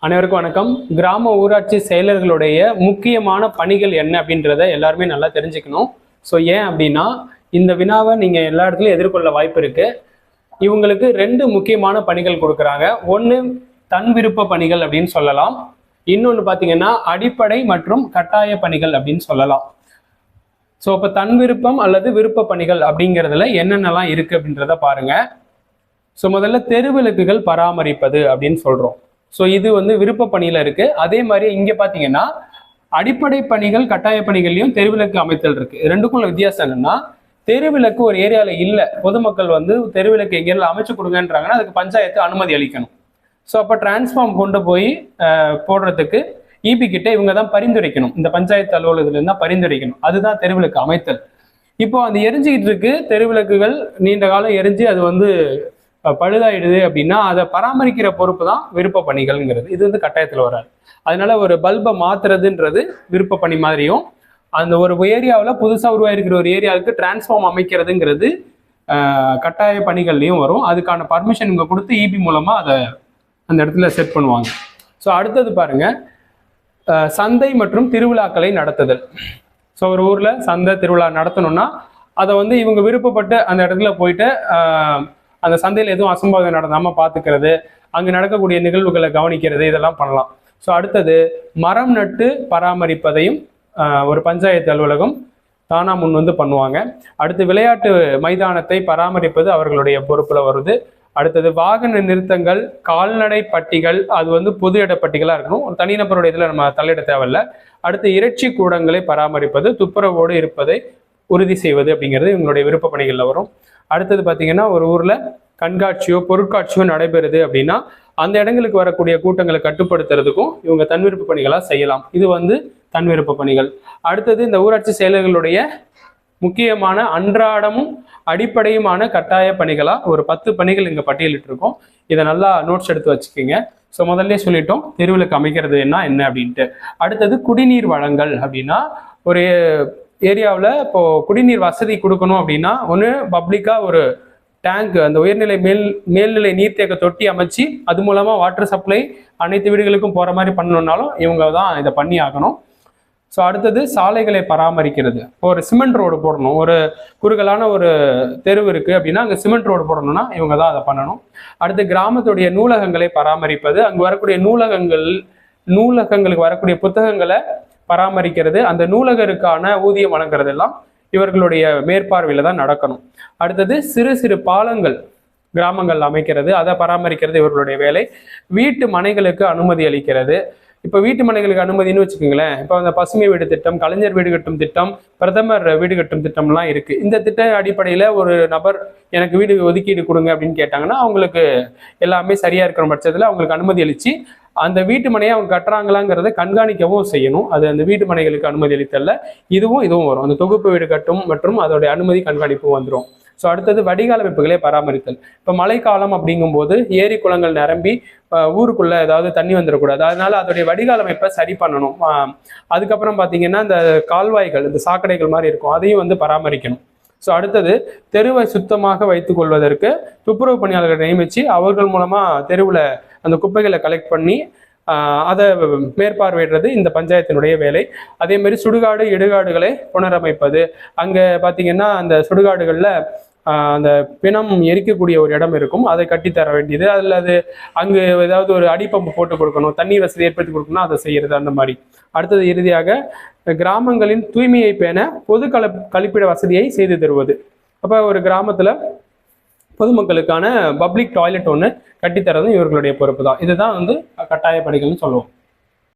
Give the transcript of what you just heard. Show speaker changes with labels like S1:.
S1: அனைவருக்கும் வணக்கம். கிராம ஊராட்சி செயலர்களுடைய முக்கியமான பணிகள் என்ன அப்படின்றத எல்லாருமே நல்லா தெரிஞ்சுக்கணும். ஸோ ஏன் அப்படின்னா இந்த வினாவை நீங்கள் எல்லா இடத்துலையும் எதிர்கொள்ள வாய்ப்பு இருக்கு. இவங்களுக்கு ரெண்டு முக்கியமான பணிகள் கொடுக்குறாங்க. ஒன்று தன் விருப்ப பணிகள் அப்படின்னு சொல்லலாம், இன்னொன்று பார்த்தீங்கன்னா அடிப்படை மற்றும் கட்டாய பணிகள் அப்படின்னு சொல்லலாம். ஸோ இப்போ தன் விருப்பம் அல்லது விருப்ப பணிகள் அப்படிங்கிறதுல என்னென்னலாம் இருக்கு அப்படின்றத பாருங்க. ஸோ முதல்ல தெருவிளக்குகள் பராமரிப்பது அப்படின்னு சொல்றோம். ஸோ இது விருப்ப பணியில இருக்கு. அதே மாதிரி இங்க பாத்தீங்கன்னா அடிப்படை பணிகள் கட்டாய பணிகள்லையும் தெருவிளக்கு அமைத்தல் இருக்கு. ரெண்டுக்கும் உள்ள வித்தியாசம் என்னன்னா, தெருவிளக்கு ஒரு ஏரியால இல்ல, பொதுமக்கள் தெருவிளக்கு எங்கேயாலும் அமைச்சு கொடுங்கன்றாங்கன்னா அதுக்கு பஞ்சாயத்து அனுமதி அளிக்கணும். ஸோ அப்போ டிரான்ஸ்ஃபார்ம் கொண்டு போய் போடுறதுக்கு இபி கிட்ட இவங்க தான் பரிந்துரைக்கணும், இந்த பஞ்சாயத்து அலுவலகத்துல இருந்தா பரிந்துரைக்கணும். அதுதான் தெருவிளக்கு அமைத்தல். இப்போ அந்த எரிஞ்சுக்கிட்டு இருக்கு தெருவிளக்குகள், நீண்ட காலம் எரிஞ்சு அது பழுதாயிடுது அப்படின்னா அதை பராமரிக்கிற பொறுப்பு தான் விருப்ப பணிகள்ங்கிறது. இது கட்டாயத்தில் வராது. அதனால ஒரு பல்பை மாத்துறதுன்றது விருப்ப பணி மாதிரியும், அந்த ஒரு ஏரியாவில் புதுசாக உருவாயிருக்கிற ஒரு ஏரியாவுக்கு டிரான்ஸ்ஃபார்ம் அமைக்கிறதுங்கிறது கட்டாய பணிகள்லையும் வரும். அதுக்கான பர்மிஷன் இவங்க கொடுத்து இபி மூலமாக அதை அந்த இடத்துல செட் பண்ணுவாங்க. ஸோ அடுத்தது பாருங்க, சந்தை மற்றும் திருவிழாக்களை நடத்துதல். ஸோ ஒரு ஊரில் சந்தை திருவிழா நடத்தணும்னா அதை இவங்க விருப்பப்பட்டு அந்த இடத்துல போயிட்டு அந்த சந்தையில் எதுவும் அசம்பாவிதம் நடந்தாமல் பார்த்துக்கிறது, அங்கே நடக்கக்கூடிய நிகழ்வுகளை கவனிக்கிறது, இதெல்லாம் பண்ணலாம். ஸோ அடுத்தது மரம் நட்டு பராமரிப்பதையும் ஒரு பஞ்சாயத்து அலுவலகம் தானா முன் பண்ணுவாங்க. அடுத்து விளையாட்டு மைதானத்தை பராமரிப்பது அவர்களுடைய பொறுப்பில் வருது. அடுத்தது வாகன நிறுத்தங்கள், கால்நடை பட்டிகள், அது பொது இட பட்டிகளாக இருக்கணும், ஒரு தனிநபருடைய இதில் நம்ம தலையிட தேவையில்லை. அடுத்து இறைச்சி கூடங்களை பராமரிப்பது, துப்புரவோடு இருப்பதை உறுதி செய்வது அப்படிங்கிறது இவங்களுடைய விருப்ப பணிகளில் வரும். அடுத்தது பார்த்தீங்கன்னா, ஒரு ஊரில் கண்காட்சியோ பொருட்காட்சியோ நடைபெறுது அப்படின்னா அந்த இடங்களுக்கு வரக்கூடிய கூட்டங்களை கட்டுப்படுத்துறதுக்கும் இவங்க தன் விருப்ப பணிகளாக செய்யலாம். இது தன் விருப்ப பணிகள். அடுத்தது இந்த ஊராட்சி செயலர்களுடைய முக்கியமான அன்றாடமும் அடிப்படையுமான கட்டாய பணிகளாக ஒரு 10 பணிகள் இங்கே பட்டியலிட்டு இருக்கோம். இதை நல்லா நோட்ஸ் எடுத்து வச்சுக்கோங்க. ஸோ முதல்ல சொல்லிட்டோம் தெருவிளக்கு அமைக்கிறது என்ன அப்படின்ட்டு. அடுத்தது குடிநீர் வழங்கல் அப்படின்னா, ஒரு ஏரியாவில் இப்போ குடிநீர் வசதி கொடுக்கணும் அப்படின்னா ஒன்று பப்ளிக்காக ஒரு டேங்க், அந்த உயர்நிலை மேல்நிலை நீர்த்தேக்க தொட்டி அமைச்சு அது மூலமாக வாட்டர் சப்ளை அனைத்து வீடுகளுக்கும் போகிற மாதிரி பண்ணணுன்னாலும் இவங்க தான் இதை பண்ணி ஆகணும். ஸோ அடுத்தது சாலைகளை பராமரிக்கிறது. ஒரு சிமெண்ட் ரோடு போடணும், ஒரு குறுகலான ஒரு தெருவு இருக்குது அப்படின்னா அங்கே சிமெண்ட் ரோடு போடணும்னா இவங்க தான் அதை பண்ணணும். அடுத்து கிராமத்துடைய நூலகங்களை பராமரிப்பது, அங்கே வரக்கூடிய நூலகங்களுக்கு வரக்கூடிய புத்தகங்களை பராமரிக்கிறது, அந்த நூலகருக்கான ஊதியம் வழங்குறது எல்லாம் இவர்களுடைய மேற்பார்வையில தான் நடக்கணும். அடுத்தது சிறு சிறு பாலங்கள் கிராமங்கள் அமைக்கிறது, அதை பராமரிக்கிறது இவர்களுடைய வேலை. வீட்டு மனைகளுக்கு அனுமதி அளிக்கிறது. இப்போ வீட்டு மனைகளுக்கு அனுமதினு வச்சுக்கோங்களேன், இப்போ அந்த பசுமை வீடு திட்டம், கலைஞர் வீடு கட்டும் திட்டம், பிரதமர் வீடு கட்டும் திட்டம்லாம் இருக்கு. இந்த திட்ட அடிப்படையில் ஒரு நபர் எனக்கு வீடு ஒதுக்கீடு கொடுங்க அப்படின்னு கேட்டாங்கன்னா அவங்களுக்கு எல்லாமே சரியா இருக்கிற பட்சத்தில் அவங்களுக்கு அனுமதி அளிச்சு அந்த வீட்டு மனையை அவங்க கட்டுறாங்களாங்கிறத கண்காணிக்கவும் செய்யணும். அது அந்த வீட்டு மனைகளுக்கு அனுமதி அளித்தல்ல இதுவும் வரும். அந்த தொகுப்பு வீடு கட்டும் மற்றும் அதோடைய அனுமதி கண்காணிப்பும் வந்துடும். ஸோ அடுத்தது வடிகால் அமைப்புகளை பராமரித்தல். இப்போ மழைக்காலம் அப்படிங்கும்போது ஏரி குளங்கள் நிரம்பி ஊருக்குள்ள ஏதாவது தண்ணி வந்துடக்கூடாது, அதனால அதோடைய வடிகால் அமைப்பை சரி பண்ணணும். அதுக்கப்புறம் பார்த்தீங்கன்னா இந்த கால்வாய்கள், இந்த சாக்கடைகள் மாதிரி இருக்கும், அதையும் பராமரிக்கணும். ஸோ அடுத்தது தெருவை சுத்தமாக வைத்துக் கொள்வதற்கு துப்புரவு பணியாளர்களை நியமித்து அவர்கள் மூலமாக தெருவில் அந்த குப்பைகளை கலெக்ட் பண்ணி அதை மேற்பார்வையிடுறது இந்த பஞ்சாயத்தினுடைய வேலை. அதே மாதிரி சுடுகாடு இடுகாடுகளை புனரமைப்பது. அங்கே பார்த்தீங்கன்னா அந்த சுடுகாடுகளில் அந்த பிணம் எரிக்கக்கூடிய ஒரு இடம் இருக்கும், அதை கட்டித்தர வேண்டியது, அதில் அங்கு ஏதாவது ஒரு அடிப்பம்பு போட்டு கொடுக்கணும், தண்ணீர் வசதி ஏற்படுத்தி கொடுக்கணும், அதை செய்யறது அந்த மாதிரி. அடுத்தது இறுதியாக கிராமங்களின் தூய்மையை பேண பொது கழிப்பிட வசதியை செய்து தருவது. அப்போ ஒரு கிராமத்தில் பொதுமக்களுக்கான பப்ளிக் டாய்லெட் ஒன்று கட்டித்தரதும் இவர்களுடைய பொறுப்பு தான். இதுதான் கட்டாய பணிகள்னு சொல்லுவோம்.